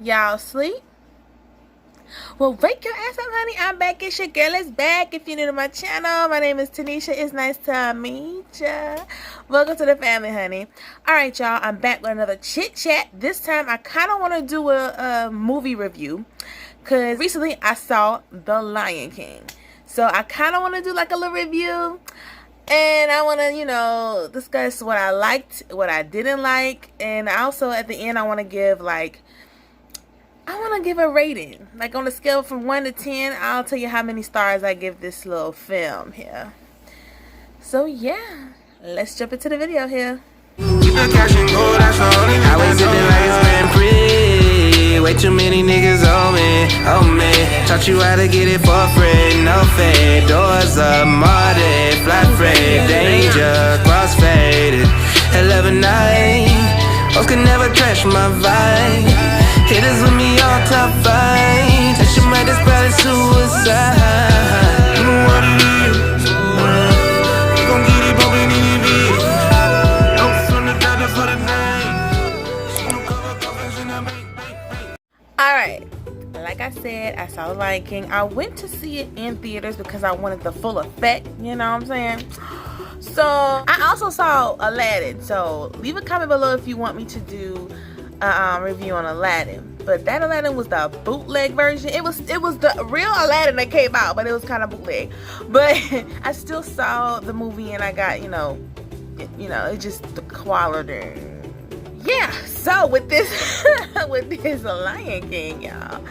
Y'all sleep? Well, wake your ass up, honey. I'm back. It's your girl is back. If you're new to my channel, my name is Tanisha. It's nice to meet ya. Welcome to the family, honey. Alright, y'all. I'm back with another chit chat. This time, I kind of want to do a movie review. Because recently, I saw The Lion King. So, I kind of want to do like a little review. And I want to, discuss what I liked, what I didn't like. And also, at the end, I want to give a rating. Like on a scale from 1 to 10, I'll tell you how many stars I give this little film here. So yeah, let's jump into the video here. I was sitting like it's been free. Way too many niggas on me, Taught you how to get it for free, no fade. Doors up, Marty, flat freight, danger, crossfaded. 11 night, hoes can never crash my vibe. Hitters with me all top fight. That shit might just probably suicide. You know what it is. You gon' get it bumpin' in your beat. Notes from the doctor for the night. She don't cover coffins in the bank. Alright, like I said, I saw The Lion King. I went to see it in theaters because I wanted the full effect, you know what I'm saying? So, I also saw Aladdin. So, leave a comment below if you want me to do review on Aladdin. But that Aladdin was the bootleg version. It was the real Aladdin that came out, but it was kind of bootleg. But I still saw the movie and I got, it just the quality. Yeah, so with this with this Lion King, y'all.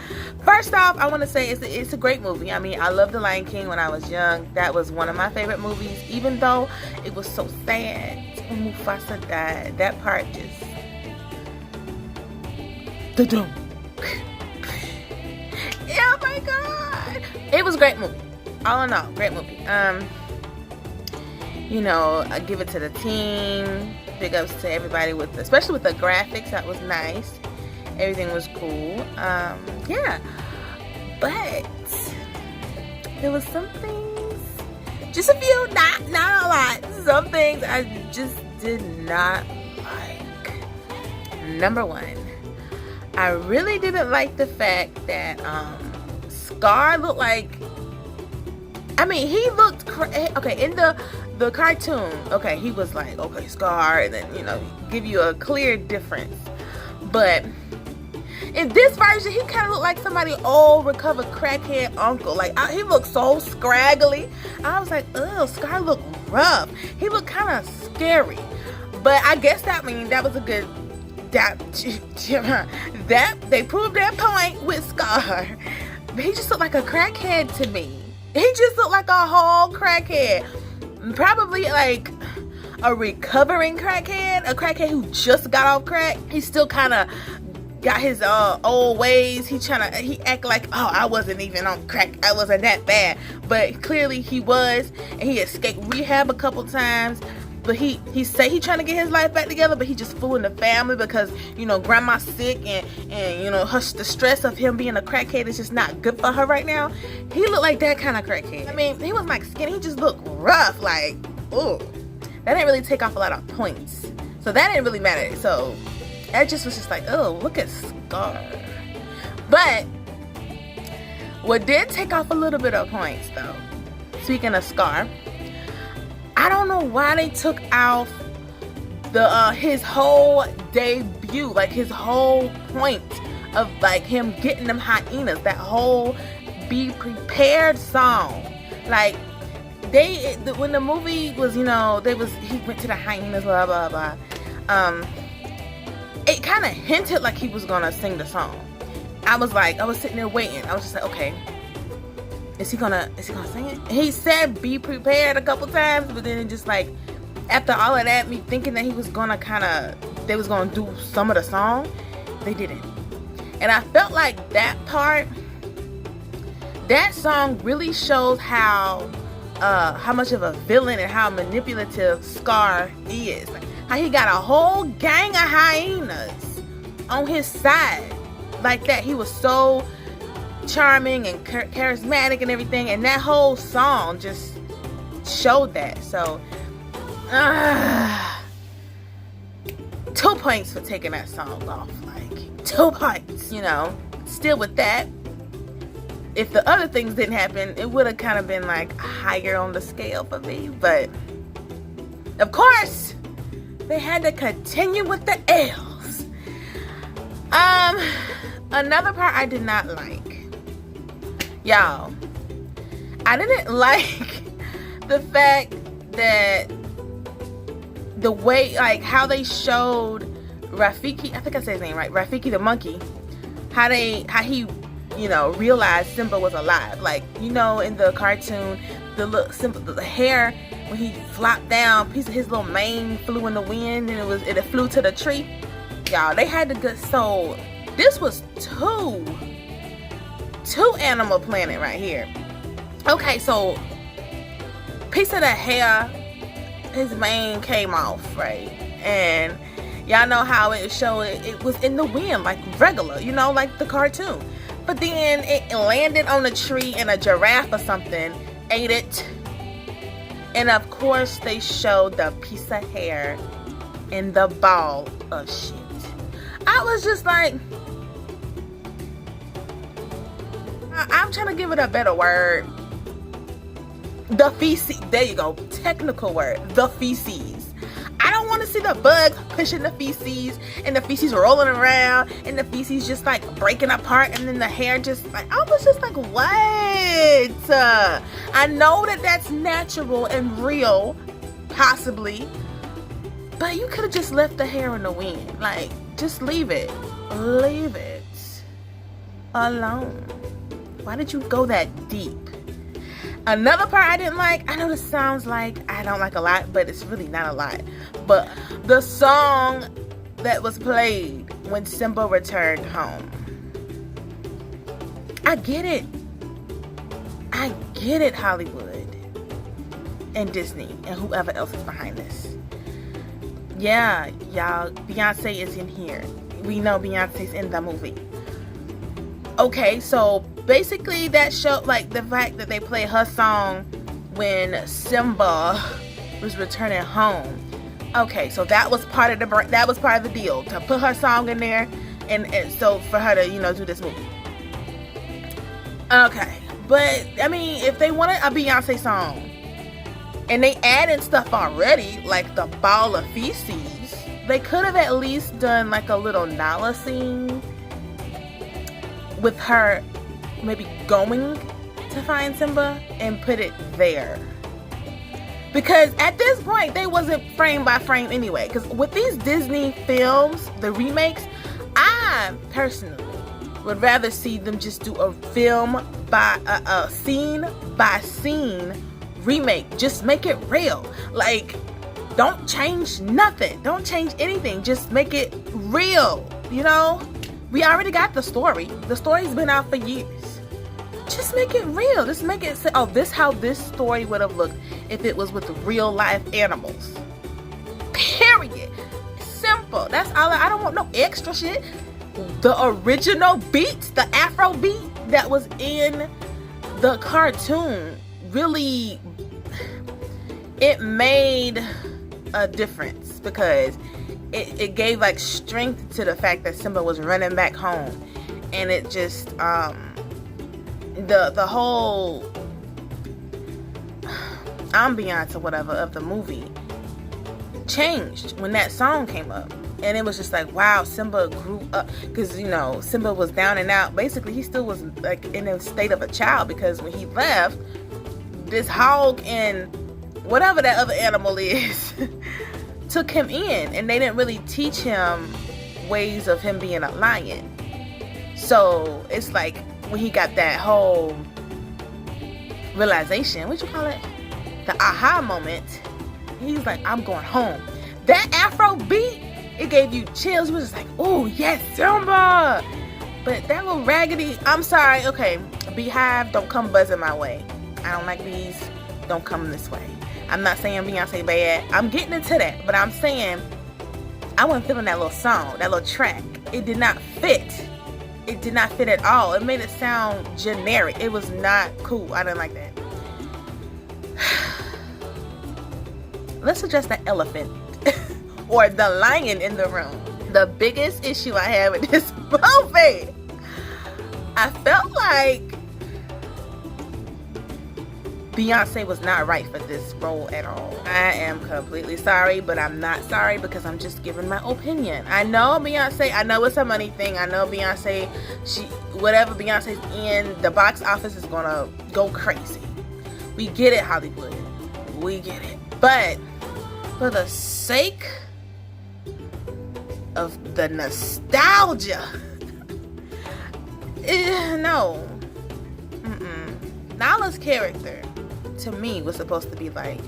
First off, I want to say it's a great movie. I mean, I loved The Lion King when I was young. That was one of my favorite movies, even though it was so sad when Mufasa died. That part just oh my god, it was a great movie. All in all, great movie. I give it to the team. Big ups to everybody especially with the graphics. That was nice. Everything was cool. Yeah, but there was some things, just a few, not a lot. Some things I just did not like. Number one, I really didn't like the fact that Scar looked like, he looked okay in the cartoon. Okay, he was like, okay, Scar, and then give you a clear difference. But in this version, he kind of looked like somebody old, recovered crackhead uncle. Like he looked so scraggly. I was like, ugh, Scar looked rough. He looked kind of scary. But I guess that was a good. That they proved their point with Scar. He just looked like a crackhead to me. He just looked like a whole crackhead. Probably like a recovering crackhead, a crackhead who just got off crack. He still kind of got his old ways. He act like, oh, I wasn't even on crack. I wasn't that bad. But clearly he was, and he escaped rehab a couple times. But he say he trying to get his life back together, but he just fooling the family because grandma's sick and the stress of him being a crackhead is just not good for her right now. He looked like that kind of crackhead. I mean, he was like skinny. He just looked rough. Like, ooh, that didn't really take off a lot of points. So that didn't really matter. So that just was just like, oh, look at Scar. But what did take off a little bit of points though, speaking of Scar, I don't know why they took off his whole debut, like his whole point of like him getting them hyenas, that whole "Be Prepared" song. Like when the movie was, he went to the hyenas, blah blah blah. It kind of hinted like he was gonna sing the song. I was sitting there waiting. I was just like, okay. Is he gonna sing it? He said "be prepared" a couple times, but then it just like after all of that, me thinking that he was gonna they was gonna do some of the song, they didn't. And I felt like that song really shows how much of a villain and how manipulative Scar is. How he got a whole gang of hyenas on his side like that. He was so charming and charismatic and everything, and that whole song just showed that. So 2 points for taking that song off. Like, 2 points. You know, still with that, if the other things didn't happen, it would have kind of been like higher on the scale for me. But of course, they had to continue with the L's. Another part I did not like, y'all. I didn't like the fact that the way, like, how they showed Rafiki, I think I said his name right, Rafiki the monkey, how he, you know, realized Simba was alive. Like, you know, in the cartoon, the hair, when he flopped down, piece of his little mane flew in the wind, and it flew to the tree. Y'all, they had to get, so this was two Animal Planet right here. Okay, so piece of the hair, his mane came off, right? And y'all know how it showed it was in the wind, like regular, you know, like the cartoon. But then it landed on a tree and a giraffe or something ate it. And of course they showed the piece of hair in the ball of shit. I was just like, I'm trying to give it a better word. The feces. There you go. Technical word. The feces. I don't want to see the bugs pushing the feces and the feces rolling around and the feces just like breaking apart and then the hair just like, I was just like, what? I know that that's natural and real, possibly, but you could have just left the hair in the wind. Like, just leave it. Leave it alone. Why did you go that deep? Another part I didn't like, I know this sounds like I don't like a lot, but it's really not a lot. But the song that was played when Simba returned home. I get it. I get it, Hollywood and Disney and whoever else is behind this. Yeah, y'all, Beyonce is in here. We know Beyonce's in the movie. Okay, so basically that show, like the fact that they play her song when Simba was returning home. Okay, so that was part of the deal, to put her song in there, and so for her to, you know, do this movie. Okay, but I mean, if they wanted a Beyonce song and they added stuff already, like the ball of feces, they could have at least done like a little Nala scene with her maybe going to find Simba and put it there. Because at this point, they wasn't frame by frame anyway. Because with these Disney films, the remakes, I personally would rather see them just do a film by a scene by scene remake. Just make it real. Like, don't change nothing. Don't change anything. Just make it real, you know? We already got the story. The story's been out for years. Just make it real. Just make it say, oh, this how this story would have looked if it was with real life animals. Period. Simple. That's all. I don't want no extra shit. The original beat, the Afro beat that was in the cartoon, really, it made a difference because it gave like strength to the fact that Simba was running back home, and it just the whole ambiance or whatever of the movie changed when that song came up. And it was just like, wow, Simba grew up, because, you know, Simba was down and out. Basically, he still was like in a state of a child, because when he left, this hog and whatever that other animal is took him in, and they didn't really teach him ways of him being a lion. So it's like when he got that whole realization, what you call it, the aha moment, he's like, I'm going home. That Afro beat, it gave you chills. You was just like, oh yes, Simba. But that little raggedy, I'm sorry, okay, beehive, don't come buzzing my way. I don't like bees, don't come this way. I'm not saying Beyonce bad, I'm getting into that, but I'm saying I wasn't feeling that little song, that little track. It did not fit. It did not fit at all. It made it sound generic. It was not cool. I didn't like that. Let's address the elephant or the lion in the room. The biggest issue I have with this movie, I felt like Beyonce was not right for this role at all. I am completely sorry, but I'm not sorry because I'm just giving my opinion. I know Beyonce, I know it's a money thing. I know Beyonce, whatever Beyonce's in, the box office is gonna go crazy. We get it, Hollywood. We get it. But for the sake of the nostalgia, no. Nala's character, to me, was supposed to be like,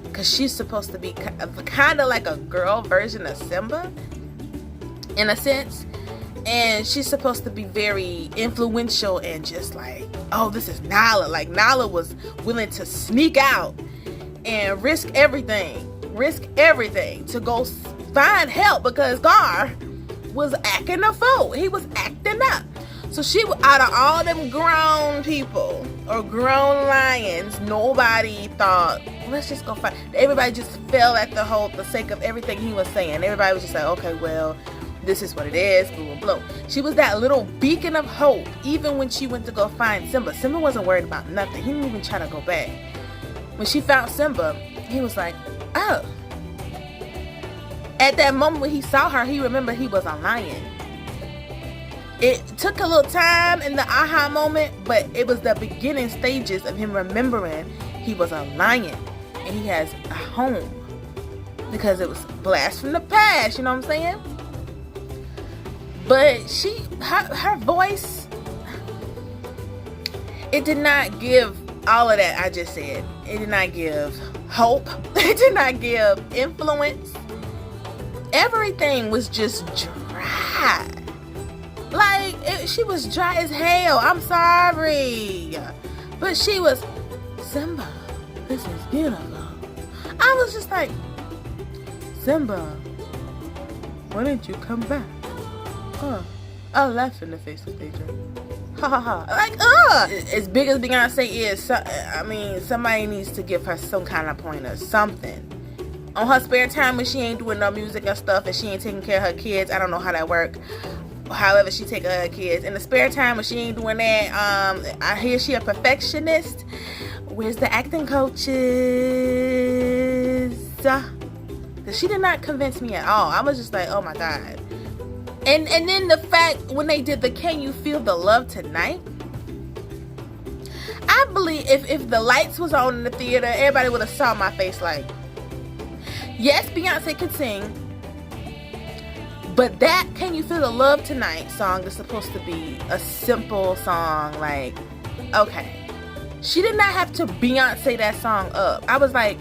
because she's supposed to be kind of like a girl version of Simba, in a sense. And she's supposed to be very influential and just like, oh, this is Nala. Like, Nala was willing to sneak out and risk everything to go find help because Gar was acting a fool. He was acting up. So she, out of all them grown people or grown lions, nobody thought, let's just go find. Everybody just fell at the sake of everything he was saying. Everybody was just like, okay, well, this is what it is, boom, boom. She was that little beacon of hope, even when she went to go find Simba. Simba wasn't worried about nothing. He didn't even try to go back. When she found Simba, he was like, oh. At that moment when he saw her, he remembered he was a lion. It took a little time in the aha moment, but it was the beginning stages of him remembering he was a lion and he has a home, because it was a blast from the past, you know what I'm saying? But her voice, it did not give all of that I just said. It did not give hope. It did not give influence. Everything was just dry. Like, she was dry as hell. I'm sorry. But she was, Simba, this is beautiful. I was just like, Simba, why didn't you come back? I'll laugh in the face of Deidre. Ha ha ha. Like, as big as Beyonce is, somebody needs to give her some kind of pointer, something. On her spare time when she ain't doing no music and stuff and she ain't taking care of her kids, I don't know how that work. However she take care of her kids. In the spare time when she ain't doing that, I hear she a perfectionist. Where's the acting coaches? Because she did not convince me at all. I was just like, oh my God. And then the fact when they did the Can You Feel the Love Tonight? I believe if the lights was on in the theater, everybody would have saw my face like, yes, Beyonce can sing, but that Can You Feel the Love Tonight song is supposed to be a simple song. Like, okay. She did not have to Beyonce that song up. I was like,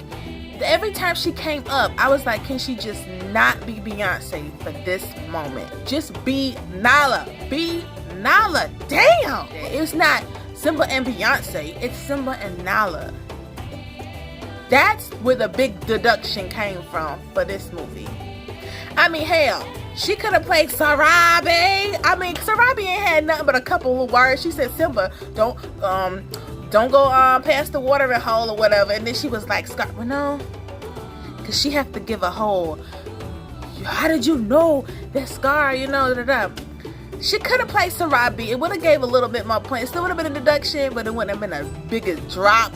every time she came up, I was like, can she just not be Beyonce for this moment? Just be Nala. Be Nala. Damn. It's not Simba and Beyonce. It's Simba and Nala. That's where the big deduction came from for this movie. I mean, hell, she could have played Sarabi. I mean, Sarabi ain't had nothing but a couple of words. She said, Simba, don't go past the watering hole or whatever. And then she was like, Scott, well, no, because she have to give a whole, how did you know that Scar, you know, She could have played Sarabi. It would have gave a little bit more points. It still would have been a deduction, but it wouldn't have been as big a drop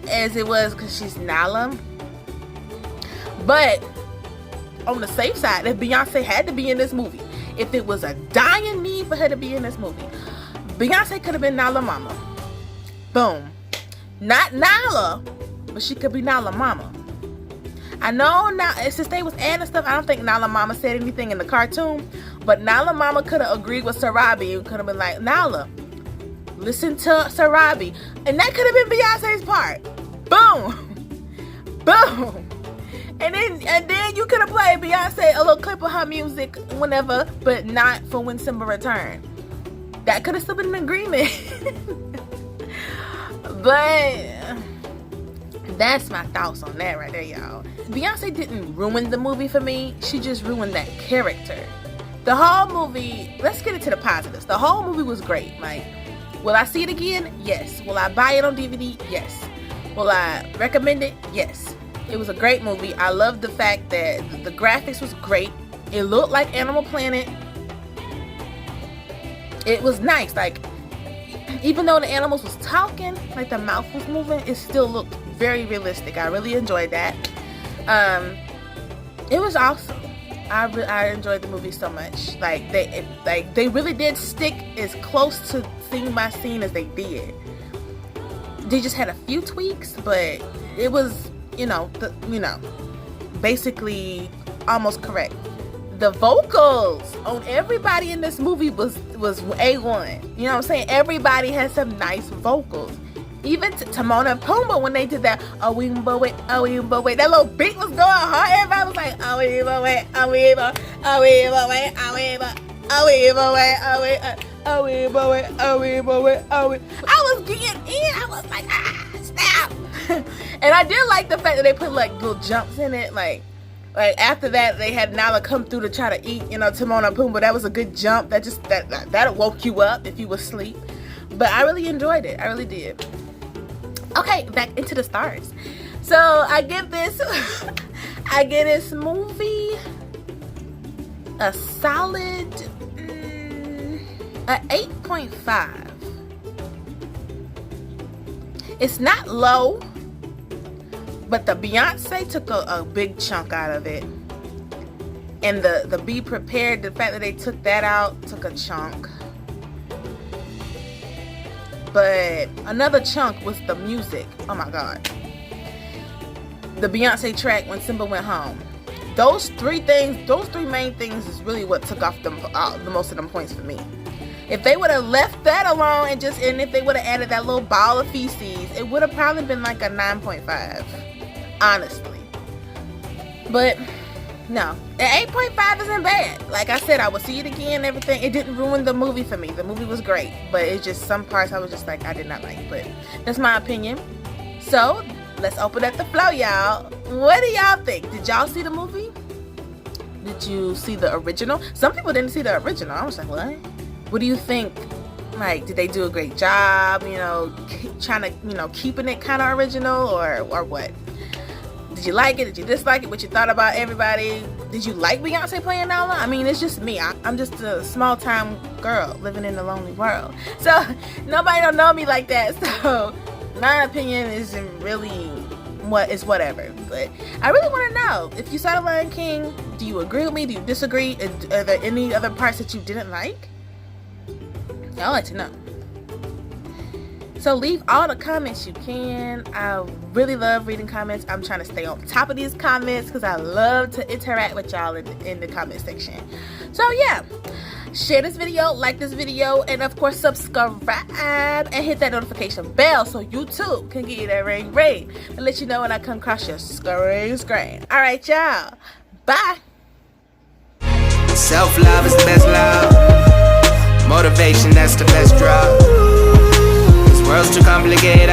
as it was because she's Nala. But on the safe side, if Beyonce had to be in this movie, if it was a dying need for her to be in this movie, Beyonce could have been Nala Mama. Boom. Not Nala, but she could be Nala Mama. I know now, since they was adding stuff, I don't think Nala Mama said anything in the cartoon, but Nala Mama could have agreed with Sarabi and could have been like, Nala, listen to Sarabi. And that could have been Beyonce's part. Boom. Boom. And then you could have played Beyonce a little clip of her music whenever, but not for when Simba returned. That could have still been an agreement. But that's my thoughts on that right there, y'all. Beyonce didn't ruin the movie for me. She just ruined that character. The whole movie, let's get into the positives. The whole movie was great. Like, will I see it again? Yes. Will I buy it on DVD? Yes. Will I recommend it? Yes. It was a great movie. I love the fact that the graphics was great. It looked like Animal Planet. It was nice. Like, even though the animals was talking, like the mouth was moving, it still looked very realistic. I really enjoyed that. It was awesome. I enjoyed the movie so much. Like they really did stick as close to scene by scene as they did. They just had a few tweaks, but it was, basically almost correct. The vocals on everybody in this movie was A1. You know what I'm saying? Everybody had some nice vocals. Even Timon and Pumbaa, when they did that, oh we wait, that little beat was going hard. Everybody was like, oh we wait, oh we wait, oh we wait, oh we wait, oh we wait, oh we oh we wait, oh we wait, oh we. I was getting in. I was like, stop. And I did like the fact that they put like little jumps in it, like after that they had Nala come through to try to eat, Timon and Pumbaa. That was a good jump. That woke you up if you were asleep. But I really enjoyed it. I really did. Okay, back into the stars. So I give this movie a solid 8.5. It's not low, but the Beyonce took a big chunk out of it. And the Be Prepared, the fact that they took that out, took a chunk. But another chunk was the music. Oh my God. The Beyonce track when Simba went home. Those three main things is really what took off the most of them points for me. If they would have left that alone and if they would have added that little ball of feces, it would have probably been like a 9.5. Honestly. But no, an 8.5 isn't bad. Like I said, I would see it again and everything. It didn't ruin the movie for me. The movie was great, but it's just some parts I was just like, I did not like. But that's my opinion. So let's open up the flow, y'all. What do y'all think? Did y'all see the movie? Did you see the original? Some people didn't see the original. I was like, what? What do you think? Like, did they do a great job? Trying to, keeping it kind of original or what? Did you like it? Did you dislike it? What you thought about everybody? Did you like Beyonce playing Nala? I mean, it's just me. I'm just a small-time girl living in a lonely world. So, nobody don't know me like that. So, my opinion isn't really it's whatever. But I really want to know, if you saw The Lion King, do you agree with me? Do you disagree? Are there any other parts that you didn't like? I'd like to know. So leave all the comments you can. I really love reading comments. I'm trying to stay on top of these comments because I love to interact with y'all in the comment section. So yeah, share this video, like this video, and of course subscribe and hit that notification bell so YouTube can get you that ring and let you know when I come across your screen. All right, y'all. Bye. Self-love is the best love. Motivation, that's the best drug. This world's too complicated.